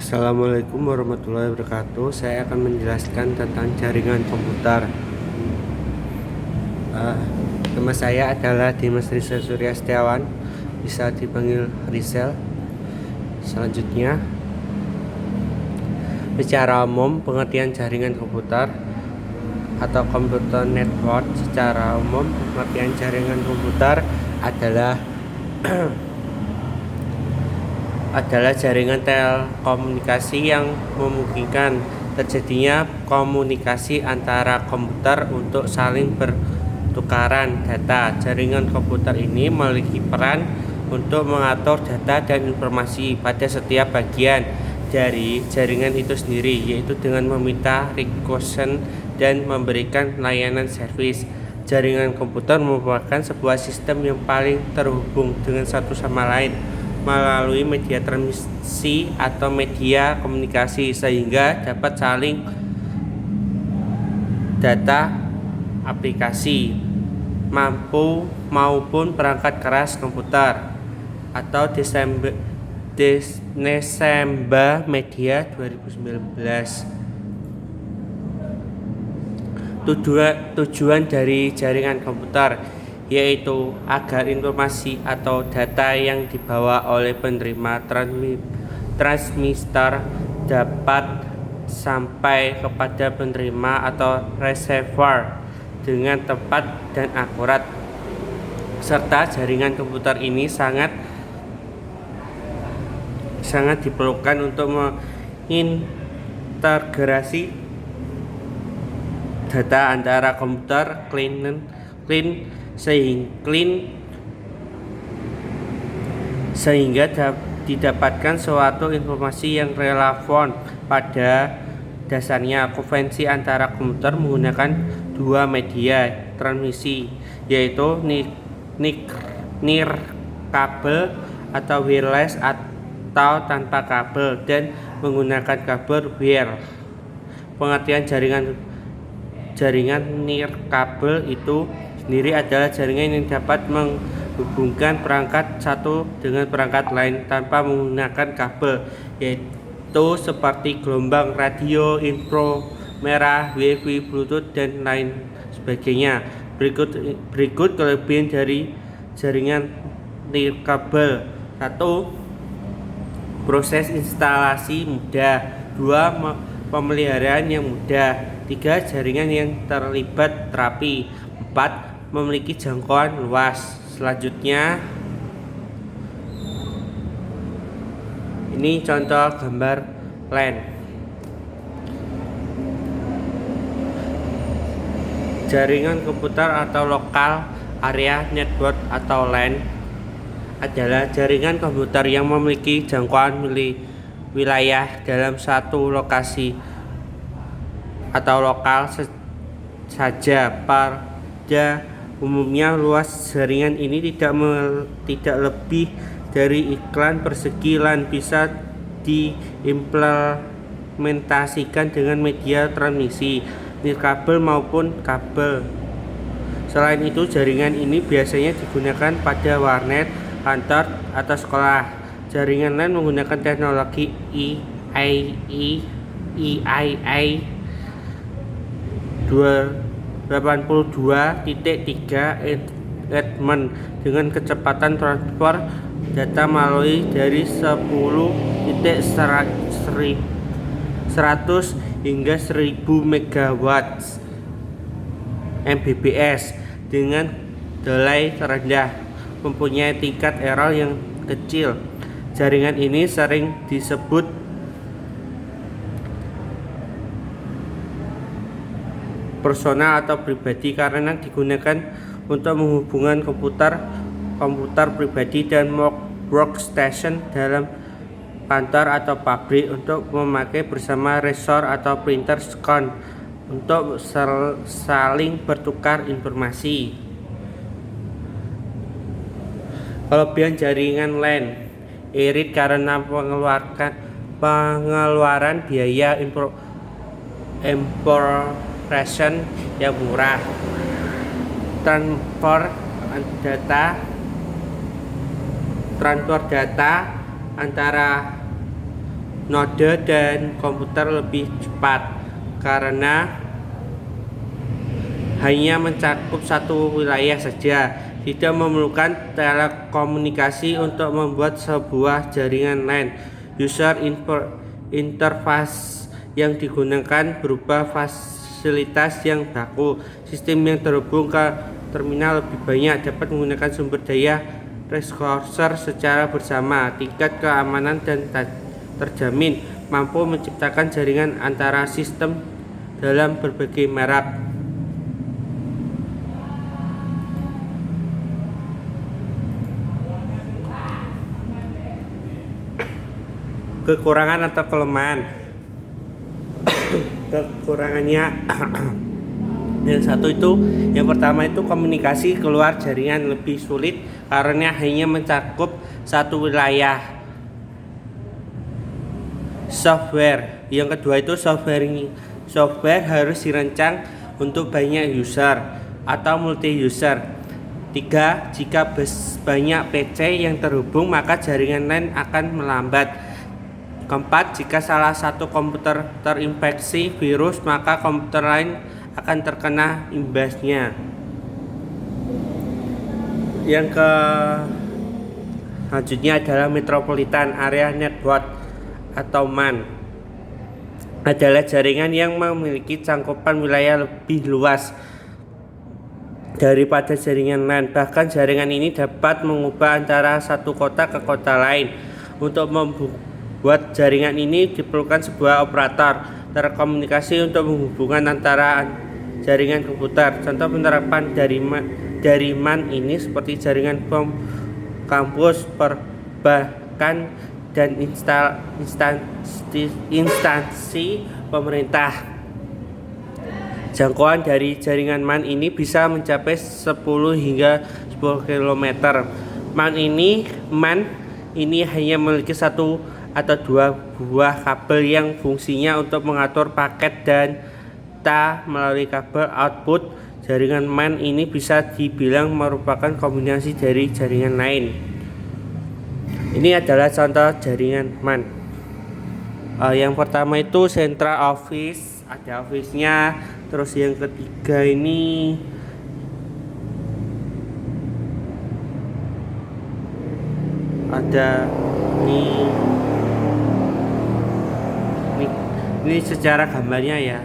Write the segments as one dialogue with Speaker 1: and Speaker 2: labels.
Speaker 1: Assalamualaikum warahmatullahi wabarakatuh. Saya akan menjelaskan tentang jaringan komputer. Nama saya adalah Dimas Rizal Surya Setiawan, bisa dipanggil Rizal. Selanjutnya, secara umum pengertian jaringan komputer atau computer network. Secara umum pengertian jaringan komputer adalah jaringan telekomunikasi yang memungkinkan terjadinya komunikasi antara komputer untuk saling bertukaran data. Jaringan komputer ini memiliki peran untuk mengatur data dan informasi pada setiap bagian dari jaringan itu sendiri, yaitu dengan meminta request dan memberikan layanan servis. Jaringan komputer merupakan sebuah sistem yang paling terhubung dengan satu sama lain melalui media transmisi atau media komunikasi, sehingga dapat saling data aplikasi maupun perangkat keras komputer atau Desember Media 2019. Tujuan dari jaringan komputer yaitu agar informasi atau data yang dibawa oleh penerima transmitter dapat sampai kepada penerima atau receiver dengan tepat dan akurat. Serta jaringan komputer ini sangat diperlukan untuk mengintegrasi data antara komputer klien sehingga didapatkan suatu informasi yang relevan. Pada dasarnya, konvensi antara komputer menggunakan dua media transmisi, yaitu nirkabel atau wireless atau tanpa kabel, dan menggunakan kabel wire. Pengertian jaringan nirkabel itu sendiri adalah jaringan yang dapat menghubungkan perangkat satu dengan perangkat lain tanpa menggunakan kabel, yaitu seperti gelombang radio, inframerah, wifi, bluetooth, dan lain sebagainya. Berikut kelebihan dari jaringan nirkabel. 1. Proses instalasi mudah. 2. Pemeliharaan yang mudah. 3. Jaringan yang terlibat rapi. 4. Memiliki jangkauan luas. Selanjutnya, ini contoh gambar LAN. Jaringan komputer atau Local Area Network atau LAN adalah jaringan komputer yang memiliki jangkauan wilayah dalam satu lokasi atau lokal saja. Pada umumnya, luas jaringan ini tidak lebih dari iklan persegi dan bisa diimplementasikan dengan media transmisi nirkabel maupun kabel. Selain itu, jaringan ini biasanya digunakan pada warnet, kantor, atau sekolah. Jaringan LAN menggunakan teknologi EIA 82.3 Ethernet dengan kecepatan transfer data melalui dari 10.100 hingga 1000 MB Mbps dengan delay rendah, mempunyai tingkat error yang kecil. Jaringan ini sering disebut personal atau pribadi karena digunakan untuk menghubungkan komputer pribadi dan workstation dalam kantor atau pabrik untuk memakai bersama router atau printer scan untuk saling bertukar informasi. Kelebihan jaringan LAN irit karena pengeluaran biaya importation yang murah. Transfer data antara node dan komputer lebih cepat karena hanya mencakup satu wilayah saja, tidak memerlukan telekomunikasi untuk membuat sebuah jaringan LAN. User interface yang digunakan berupa fasilitas yang baku. Sistem yang terhubung ke terminal lebih banyak, dapat menggunakan sumber daya resource secara bersama, tingkat keamanan dan terjamin, mampu menciptakan jaringan antara sistem dalam berbagai merek. Kekurangan atau kelemahan. Kekurangannya yang pertama itu komunikasi keluar jaringan lebih sulit karena hanya mencakup satu wilayah. Software. Yang kedua itu software harus dirancang untuk banyak user atau multi user. 3. Jika banyak PC yang terhubung maka jaringan LAN akan melambat. 4. Jika salah satu komputer terinfeksi virus maka komputer lain akan terkena imbasnya. Yang selanjutnya adalah Metropolitan Area Network atau MAN. Adalah jaringan yang memiliki cangkupan wilayah lebih luas daripada jaringan LAN. Bahkan jaringan ini dapat mengubah antara satu kota ke kota lain. Untuk membuat jaringan ini diperlukan sebuah operator telekomunikasi untuk menghubungkan antara jaringan komputer. Contoh penerapan dari MAN ini seperti jaringan bom, kampus, perbankan, dan instansi pemerintah. Jangkauan dari jaringan MAN ini bisa mencapai 10 hingga 10 km. MAN ini hanya memiliki satu atau dua buah kabel yang fungsinya untuk mengatur paket data melalui kabel output. Jaringan MAN ini bisa dibilang merupakan kombinasi dari jaringan lain. Ini adalah contoh jaringan MAN. Yang pertama itu central office, ada office-nya. Terus yang ketiga ini ada ini secara gambarnya ya.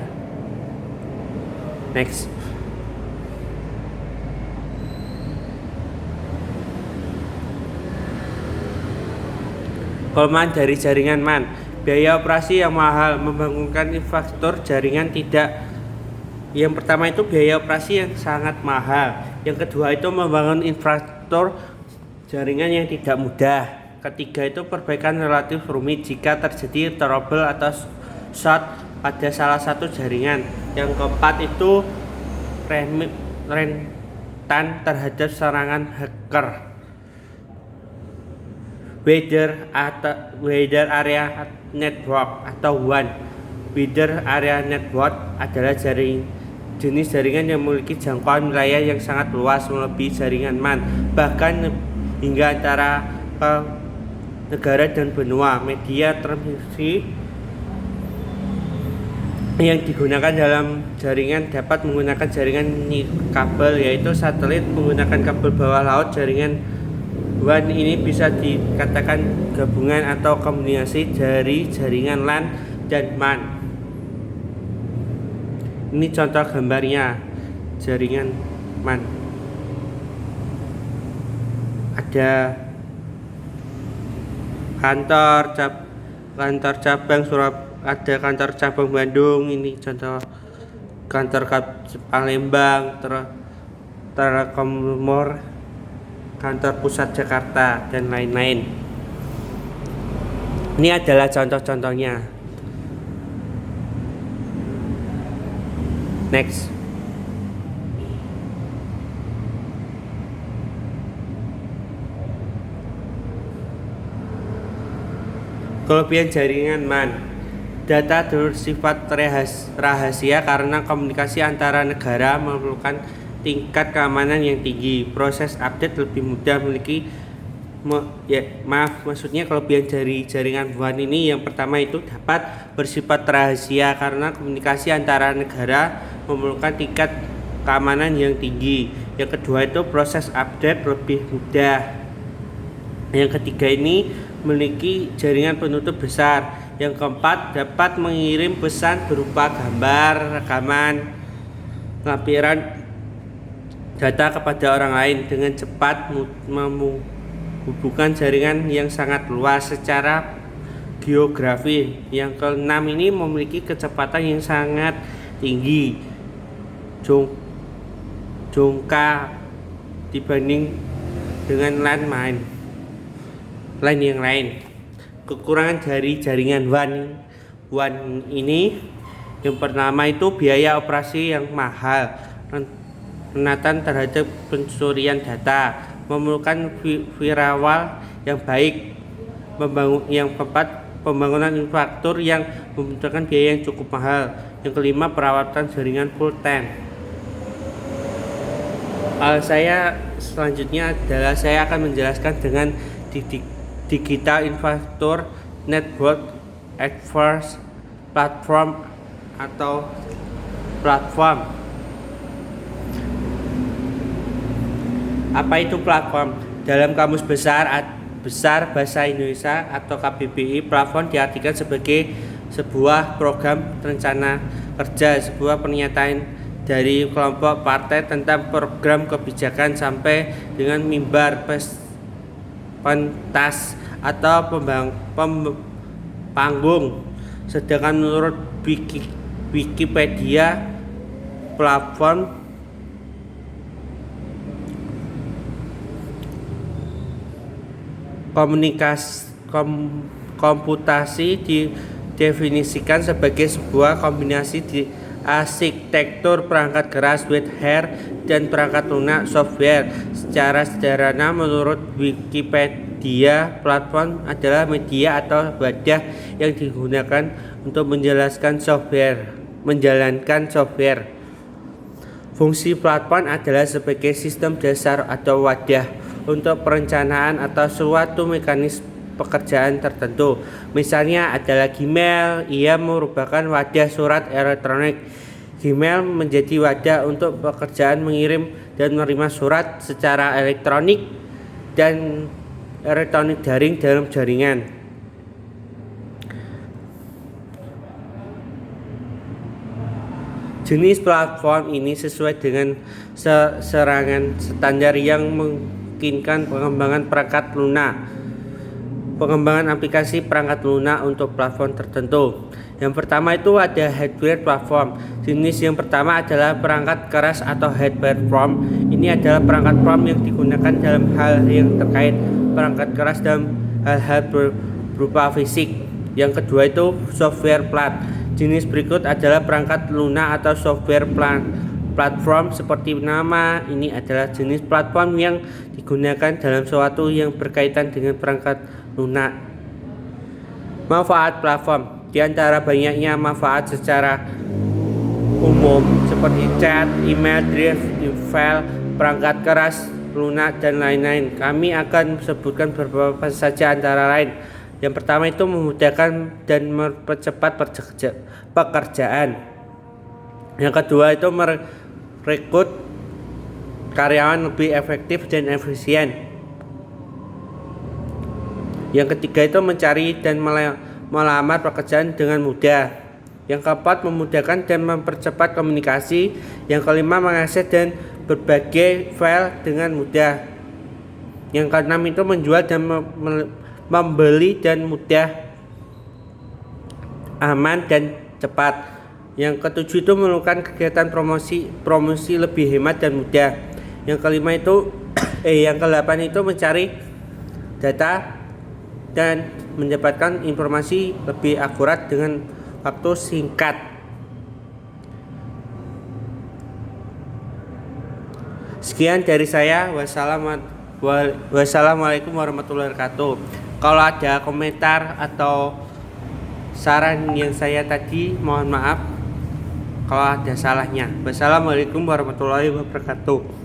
Speaker 1: Next. Kelemahan dari jaringan MAN. Biaya operasi yang mahal, membangunkan infrastruktur jaringan tidak. Yang pertama itu biaya operasi yang sangat mahal. Yang kedua itu membangun infrastruktur jaringan yang tidak mudah. Ketiga itu perbaikan relatif rumit jika terjadi trouble atau short pada salah satu jaringan. Yang keempat itu rentan terhadap serangan hacker. Wider Area Network atau WAN. Wider Area Network adalah jenis jaringan yang memiliki jangkauan wilayah yang sangat luas melebihi jaringan MAN, bahkan hingga antara negara dan benua. Media transmisi yang digunakan dalam jaringan dapat menggunakan jaringan kabel, yaitu satelit menggunakan kabel bawah laut. Jaringan WAN ini bisa dikatakan gabungan atau kombinasi dari jaringan LAN dan MAN. Ini contoh gambarnya jaringan MAN. Ada kantor cabang ada kantor cabang Bandung, ini contoh kantor Palembang, Telekomur, kantor pusat Jakarta, dan lain-lain. Ini adalah contoh-contohnya. Next. Kelebihan jaringan MAN. Data bersifat rahasia karena komunikasi antara negara memerlukan tingkat keamanan yang tinggi. Proses update lebih mudah, memiliki maksudnya kelebihan dari jaringan WAN ini yang pertama itu dapat bersifat rahasia karena komunikasi antara negara memerlukan tingkat keamanan yang tinggi. Yang kedua itu proses update lebih mudah. Yang ketiga ini memiliki jaringan penutup besar. Yang keempat dapat mengirim pesan berupa gambar, rekaman, lampiran data kepada orang lain dengan cepat, menghubungkan jaringan yang sangat luas secara geografi. Yang keenam ini memiliki kecepatan yang sangat tinggi, jangka dibanding dengan lain yang lain. Kekurangan dari jaringan WAN ini yang pertama itu biaya operasi yang mahal, rentan terhadap pencurian data, memerlukan firewall yang baik, yang keempat pembangunan infrastruktur yang membutuhkan biaya yang cukup mahal. Yang kelima perawatan jaringan full time. Saya selanjutnya adalah saya akan menjelaskan dengan digital infrastructure network access platform atau platform. Apa itu platform? Dalam Kamus Besar Bahasa Indonesia atau KBBI, platform diartikan sebagai sebuah program rencana kerja, sebuah pernyataan dari kelompok partai tentang program kebijakan sampai dengan mimbar, pentas atau panggung. Sedangkan menurut Wikipedia, platform komputasi didefinisikan sebagai sebuah kombinasi di arsitektur perangkat keras hardware dan perangkat lunak software. Secara sederhana menurut Wikipedia, platform adalah media atau wadah yang digunakan untuk menjalankan software. Fungsi platform adalah sebagai sistem dasar atau wadah untuk perencanaan atau suatu mekanisme pekerjaan tertentu. Misalnya adalah Gmail, ia merupakan wadah surat elektronik. Gmail menjadi wadah untuk pekerjaan mengirim dan menerima surat secara elektronik dan elektronik daring dalam jaringan. Jenis platform ini sesuai dengan serangan standar yang memungkinkan pengembangan perangkat lunak. Pengembangan aplikasi perangkat lunak untuk platform tertentu. Yang pertama itu ada hardware platform. Jenis yang pertama adalah perangkat keras atau hardware platform. Ini adalah perangkat platform yang digunakan dalam hal yang terkait perangkat keras dalam hal-hal berupa fisik. Yang kedua itu software plat. Jenis berikut adalah perangkat lunak atau software platform. Seperti nama, ini adalah jenis platform yang digunakan dalam sesuatu yang berkaitan dengan perangkat lunak. Manfaat platform. Di antara banyaknya manfaat secara umum seperti chat, email, drive, file, perangkat keras, lunak, dan lain-lain. Kami akan sebutkan beberapa saja antara lain. Yang pertama itu memudahkan dan mempercepat pekerjaan. Yang kedua itu merekrut karyawan lebih efektif dan efisien. Yang ketiga itu mencari dan melamar pekerjaan dengan mudah. Yang keempat memudahkan dan mempercepat komunikasi. Yang kelima mengakses dan berbagai file dengan mudah. Yang keenam itu menjual dan membeli dan mudah, aman dan cepat. Yang ketujuh itu melakukan kegiatan promosi lebih hemat dan mudah. Yang kelima itu yang kedelapan itu mencari data dan mendapatkan informasi lebih akurat dengan waktu singkat. Sekian dari saya. Wassalamualaikum warahmatullahi wabarakatuh. Kalau ada komentar atau saran yang saya tadi, mohon maaf kalau ada salahnya. Wassalamualaikum warahmatullahi wabarakatuh.